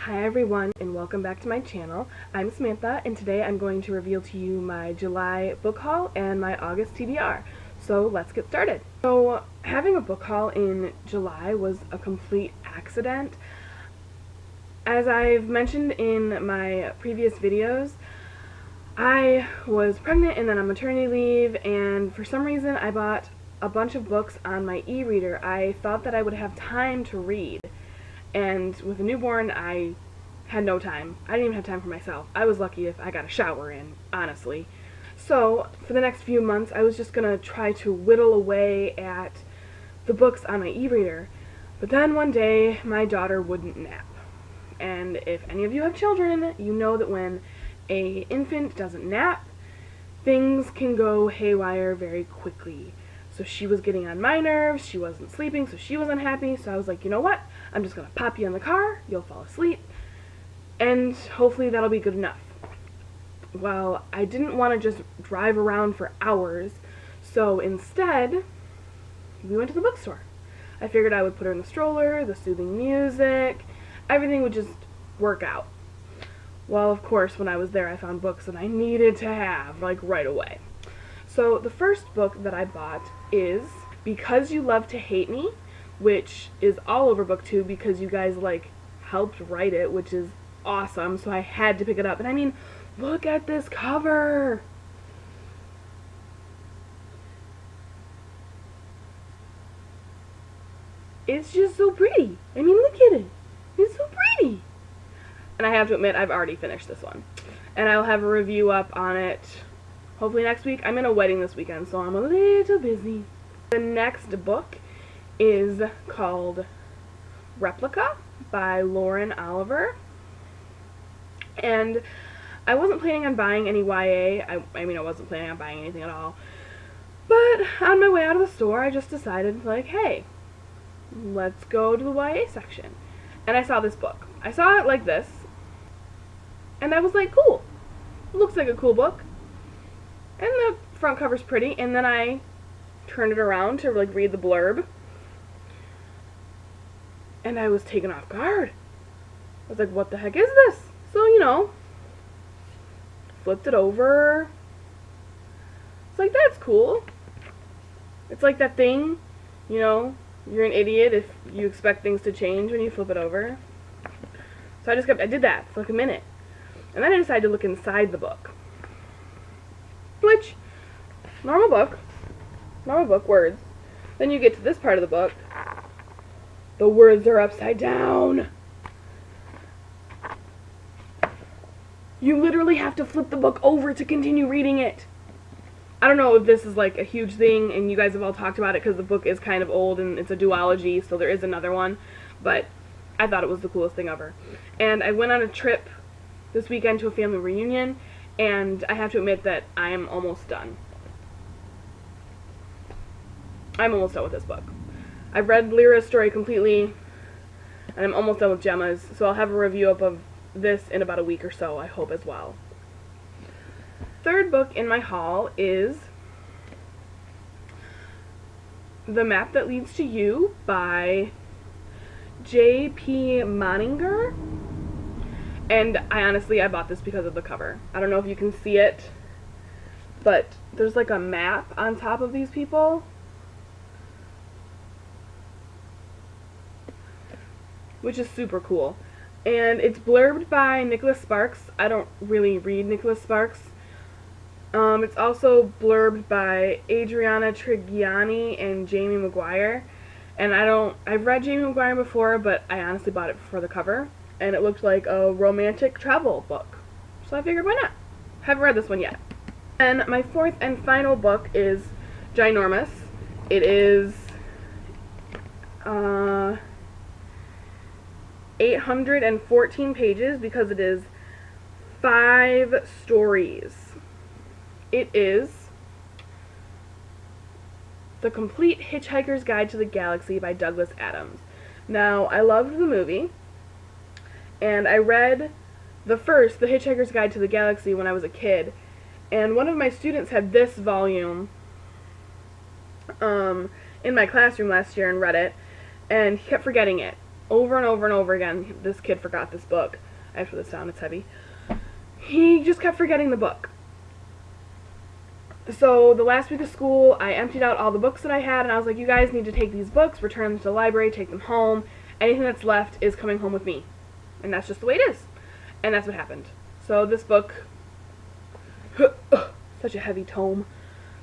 Hi everyone, and welcome back to my channel. I'm Samantha, and today I'm going to reveal to you my July book haul and my August TBR. So let's get started. So having a book haul in July was a complete accident. As I've mentioned in my previous videos, I was pregnant and then on maternity leave, and for some reason I bought a bunch of books on my e-reader. I thought that I would have time to read. And with a newborn, I had no time. I didn't even have time for myself. I was lucky if I got a shower in, honestly. So, for the next few months, I was just going to try to whittle away at the books on my e-reader. But then one day, my daughter wouldn't nap. And if any of you have children, you know that when an infant doesn't nap, things can go haywire very quickly. So she was getting on my nerves, she wasn't sleeping, so she was unhappy, so I was like, you know what, I'm just going to pop you in the car, you'll fall asleep, and hopefully that'll be good enough. Well, I didn't want to just drive around for hours, so instead, we went to the bookstore. I figured I would put her in the stroller, the soothing music, everything would just work out. Well, of course, when I was there, I found books that I needed to have, like, right away. So the first book that I bought is Because You Love to Hate Me, which is all over BookTube because you guys helped write it, which is awesome, so I had to pick it up. And I mean, look at this cover! It's just so pretty. I mean, look at it. It's so pretty. And I have to admit, I've already finished this one. And I'll have a review up on it hopefully next week. I'm in a wedding this weekend, so I'm a little busy. The next book is called Replica by Lauren Oliver. And I wasn't planning on buying any YA. I mean, I wasn't planning on buying anything at all. But on my way out of the store, I just decided, like, hey, let's go to the YA section. And I saw this book. I saw it like this. And I was like, cool. Looks like a cool book. And the front cover's pretty, and then I turned it around to read the blurb, and I was taken off guard. I was like, what the heck is this? So, flipped it over. It's like, that's cool. It's like that thing, you're an idiot if you expect things to change when you flip it over. So I did that for like a minute. And then I decided to look inside the book. Which, normal book, words. Then you get to this part of the book, the words are upside down. You literally have to flip the book over to continue reading it. I don't know if this is like a huge thing and you guys have all talked about it because the book is kind of old and it's a duology, so there is another one, but I thought it was the coolest thing ever. And I went on a trip this weekend to a family reunion, and I have to admit that I am almost done. I'm almost done with this book. I've read Lyra's story completely, and I'm almost done with Gemma's, so I'll have a review up of this in about a week or so, I hope, as well. Third book in my haul is The Map That Leads to You by J.P. Moninger. And I bought this because of the cover. I don't know if you can see it, but there's like a map on top of these people. Which is super cool. And it's blurbed by Nicholas Sparks. I don't really read Nicholas Sparks. It's also blurbed by Adriana Trigiani and Jamie McGuire. And I've read Jamie McGuire before, but I honestly bought it for the cover. And it looked like a romantic travel book. So I figured, why not? Haven't read this one yet. And my fourth and final book is ginormous. It is 814 pages because it is 5 stories. It is The Complete Hitchhiker's Guide to the Galaxy by Douglas Adams. Now, I loved the movie. And I read The Hitchhiker's Guide to the Galaxy when I was a kid. And one of my students had this volume in my classroom last year and read it. And he kept forgetting it. over and over and over again. This kid forgot this book. I have to put this down, it's heavy. He just kept forgetting the book. So the last week of school, I emptied out all the books that I had, and I was like, you guys need to take these books, return them to the library, take them home. Anything that's left is coming home with me. And that's just the way it is. And that's what happened. So this book, such a heavy tome,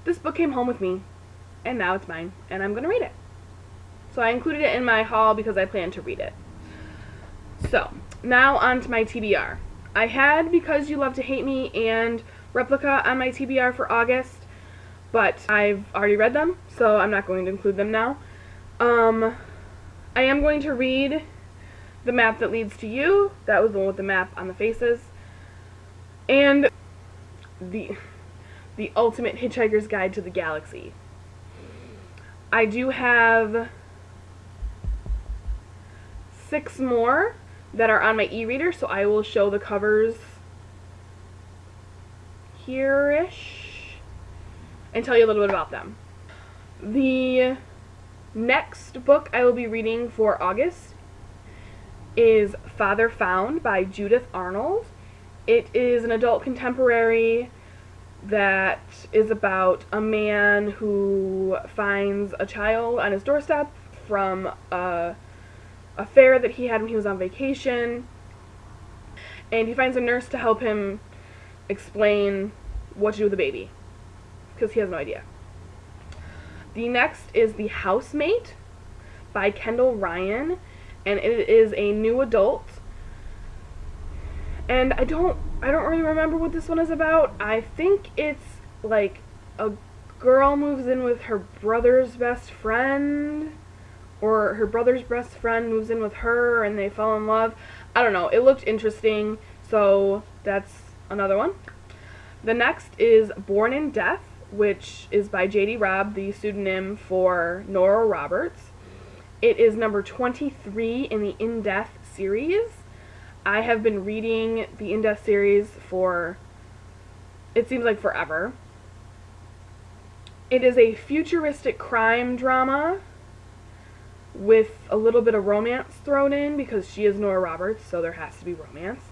this book came home with me, and now it's mine, and I'm going to read it. So I included it in my haul because I plan to read it. So, now on to my TBR. I had Because You Love to Hate Me and Replica on my TBR for August, but I've already read them, so I'm not going to include them now. I am going to read The Map That Leads to You. That was the one with the map on the faces. And the Ultimate Hitchhiker's Guide to the Galaxy. I do have 6 more that are on my e-reader, so I will show the covers here-ish and tell you a little bit about them. The next book I will be reading for August is Father Found by Judith Arnold. It is an adult contemporary that is about a man who finds a child on his doorstep from a fair that he had when he was on vacation, and he finds a nurse to help him explain what to do with the baby, because he has no idea. The next is The Housemate by Kendall Ryan, and it is a new adult. And I don't really remember what this one is about. I think it's like a girl moves in with her brother's best friend, or her brother's best friend moves in with her and they fall in love. I don't know. It looked interesting, so that's another one. The next is Born in Death, which is by J.D. Robb, the pseudonym for Nora Roberts. It is number 23 in the In Death series. I have been reading the In Death series for, it seems like forever. It is a futuristic crime drama with a little bit of romance thrown in, because she is Nora Roberts, so there has to be romance.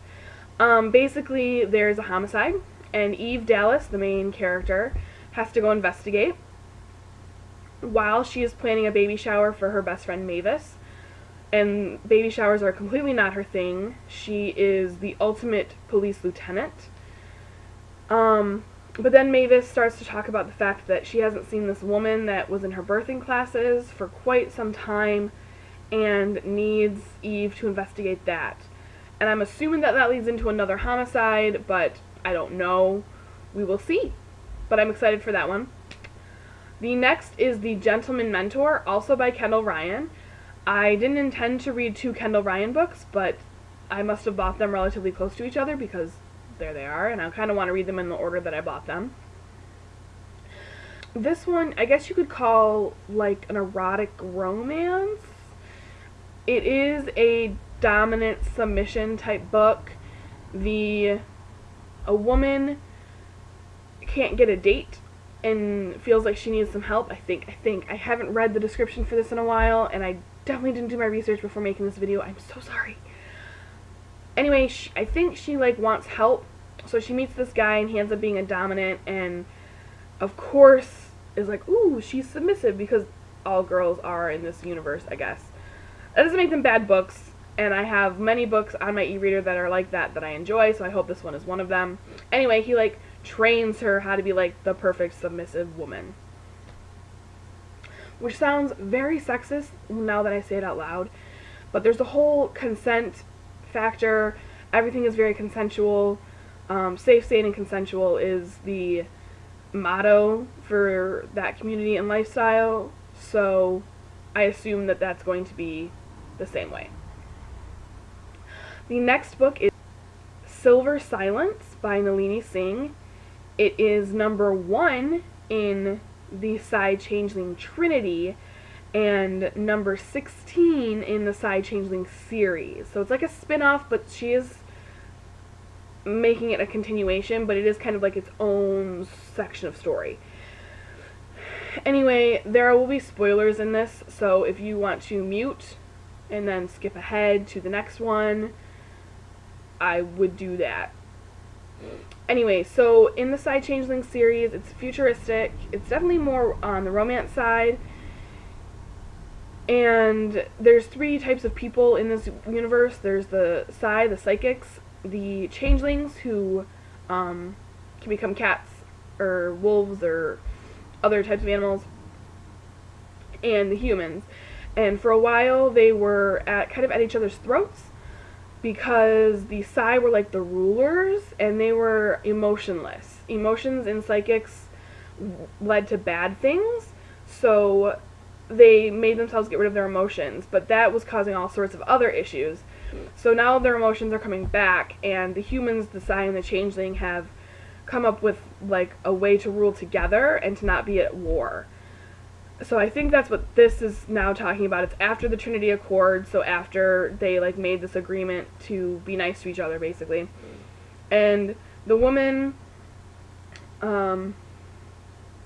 Basically, there's a homicide, and Eve Dallas, the main character, has to go investigate while she is planning a baby shower for her best friend Mavis. And baby showers are completely not her thing. She is the ultimate police lieutenant. But then Mavis starts to talk about the fact that she hasn't seen this woman that was in her birthing classes for quite some time, and needs Eve to investigate that. And I'm assuming that that leads into another homicide, but I don't know. We will see. But I'm excited for that one. The next is The Gentleman Mentor, also by Kendall Ryan. I didn't intend to read 2 Kendall Ryan books, but I must have bought them relatively close to each other, because there they are, and I kind of want to read them in the order that I bought them. This one, I guess you could call like an erotic romance. It is a dominant submission type book. A woman can't get a date and feels like she needs some help. I think I haven't read the description for this in a while, and I definitely didn't do my research before making this video. I'm so sorry. Anyway, I think she like wants help, so she meets this guy and he ends up being a dominant, and of course is like, ooh, she's submissive, because all girls are in this universe, I guess. That doesn't make them bad books, and I have many books on my e-reader that are like that I enjoy, so I hope this one is one of them. Anyway, he like trains her how to be like the perfect submissive woman, which sounds very sexist now that I say it out loud, but there's a whole consent factor. Everything is very consensual. Safe, sane, and consensual is the motto for that community and lifestyle, so I assume that that's going to be the same way. The next book is Silver Silence by Nalini Singh. It is number 1 in the Psy Changeling Trinity, and number 16 in the Psy Changeling series. So it's like a spin-off, but she is making it a continuation, but it is kind of like its own section of story. Anyway, there will be spoilers in this, so if you want to mute and then skip ahead to the next one, I would do that. Anyway, so in the Side Changeling series, it's futuristic. It's definitely more on the romance side. And there's 3 types of people in this universe. There's the Psy, the psychics, the changelings who can become cats or wolves or other types of animals, and the humans. And for a while they were kind of at each other's throats because the Psy were like the rulers and they were emotionless. Emotions in psychics led to bad things, so they made themselves get rid of their emotions, but that was causing all sorts of other issues. So now their emotions are coming back, and the humans, the Psy and the Changeling, have come up with like a way to rule together and to not be at war. So I think that's what this is now talking about. It's after the Trinity Accord, so after they like made this agreement to be nice to each other, basically. And the woman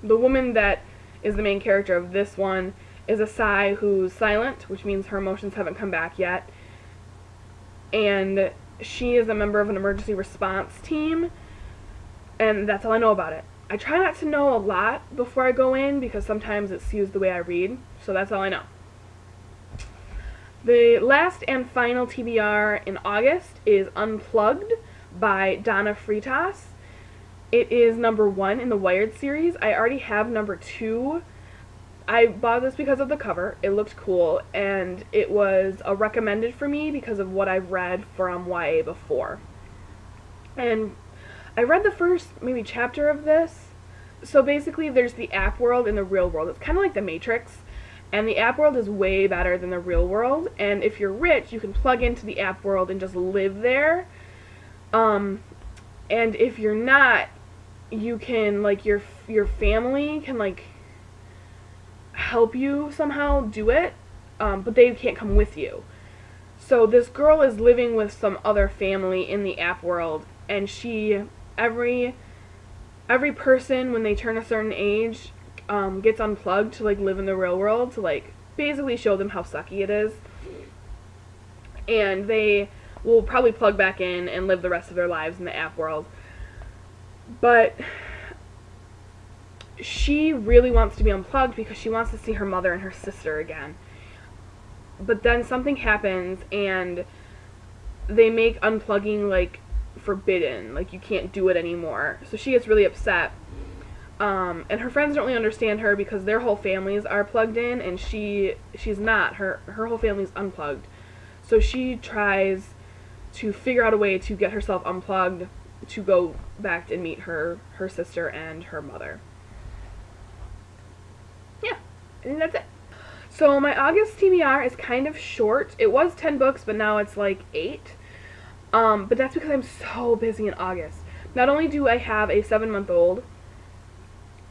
that is the main character of this one is a Psy who's silent, which means her emotions haven't come back yet. And she is a member of an emergency response team, and that's all I know about it. I try not to know a lot before I go in because sometimes it skews the way I read, so that's all I know. The last and final TBR in August is Unplugged by Donna Freitas. It is number 1 in the Wired series. I already have number 2. I bought this because of the cover. It looked cool, and it was a recommended for me because of what I've read from YA before. And I read the first maybe chapter of this. So basically there's the app world and the real world. It's kind of like the Matrix, and the app world is way better than the real world, and if you're rich, you can plug into the app world and just live there. And if you're not, you can, like, your family can, like, help you somehow do it, but they can't come with you. So this girl is living with some other family in the app world, and every person, when they turn a certain age, gets unplugged to, like, live in the real world, to, like, basically show them how sucky it is. And they will probably plug back in and live the rest of their lives in the app world. But she really wants to be unplugged because she wants to see her mother and her sister again. But then something happens and they make unplugging, like, forbidden. Like, you can't do it anymore. So she gets really upset. And her friends don't really understand her because their whole families are plugged in and she's not. Her whole family's unplugged. So she tries to figure out a way to get herself unplugged to go back and meet her sister and her mother. Yeah, I think that's it. So my August TBR is kind of short. It was 10 books, but now it's like 8. But that's because I'm so busy in August. Not only do I have a 7-month-old,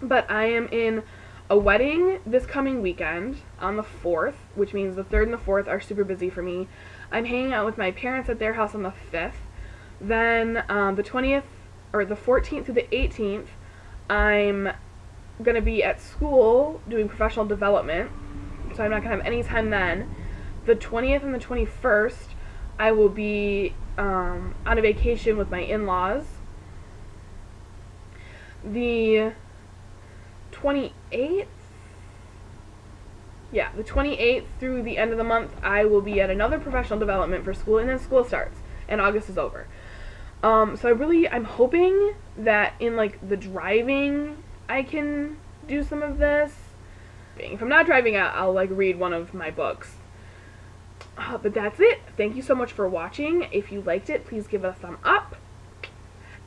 but I am in a wedding this coming weekend on the 4th, which means the 3rd and the 4th are super busy for me. I'm hanging out with my parents at their house on the 5th. Then the 20th, or the 14th through the 18th, I'm going to be at school doing professional development, so I'm not going to have any time then. The 20th and the 21st, I will be on a vacation with my in-laws. The 28th, the 28th through the end of the month, I will be at another professional development for school, and then school starts, and August is over. So I'm hoping that in, like, the driving, I can do some of this. If I'm not driving out, I'll, like, read one of my books. But that's it. Thank you so much for watching. If you liked it, please give it a thumb up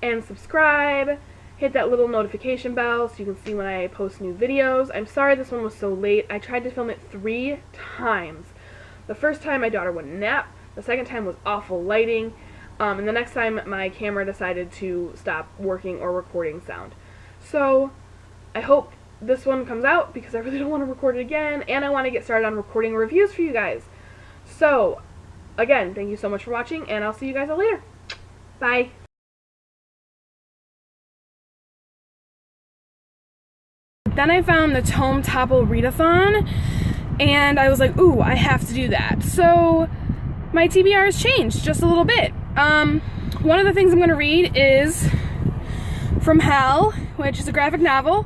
and subscribe. Hit that little notification bell so you can see when I post new videos. I'm sorry this one was so late. I tried to film it 3 times. The first time my daughter wouldn't nap. The second time was awful lighting. And the next time my camera decided to stop working or recording sound. So I hope this one comes out because I really don't want to record it again, and I want to get started on recording reviews for you guys. So again, thank you so much for watching, and I'll see you guys all later. Bye. Then I found the Tome Topple Read-A-Thon, and I was like, ooh, I have to do that. So my TBR has changed just a little bit. One of the things I'm going to read is From Hell, which is a graphic novel,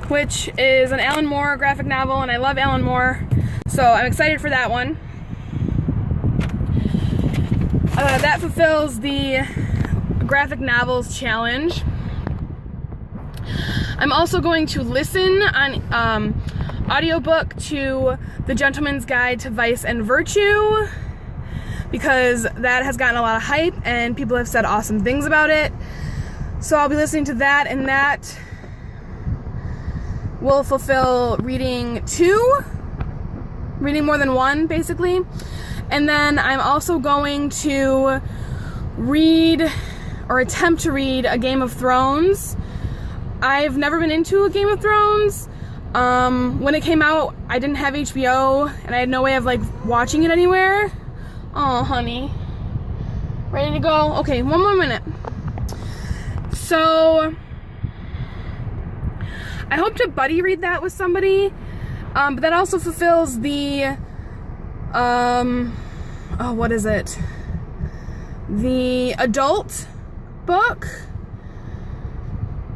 which is an Alan Moore graphic novel, and I love Alan Moore, so I'm excited for that one. That fulfills the graphic novels challenge. I'm also going to listen on audiobook to The Gentleman's Guide to Vice and Virtue, because that has gotten a lot of hype and people have said awesome things about it. So I'll be listening to that, and that will fulfill reading more than one, basically. And then I'm also going to read, or attempt to read, a Game of Thrones. I've never been into a Game of Thrones. When it came out, I didn't have HBO, and I had no way of, like, watching it anywhere. Oh, honey. Ready to go? Okay, one more minute. So, I hope to buddy read that with somebody, but that also fulfills the, what is it? The adult book,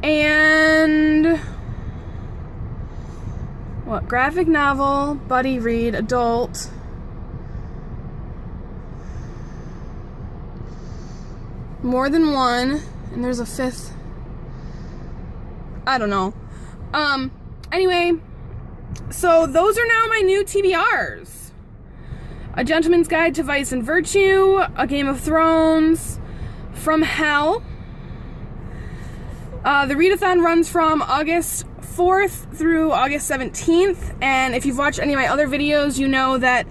and what? Graphic novel, buddy read, adult. More than one, and there's a fifth. I don't know. Anyway, so those are now my new TBRs. A Gentleman's Guide to Vice and Virtue, A Game of Thrones, From Hell. The readathon runs from August 4th through August 17th, and if you've watched any of my other videos, you know that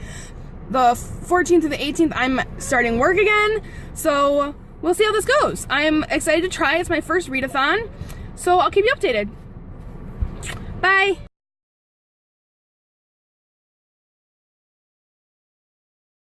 the 14th to the 18th I'm starting work again, so we'll see how this goes. I'm excited to try. It's my first readathon, so I'll keep you updated. Bye!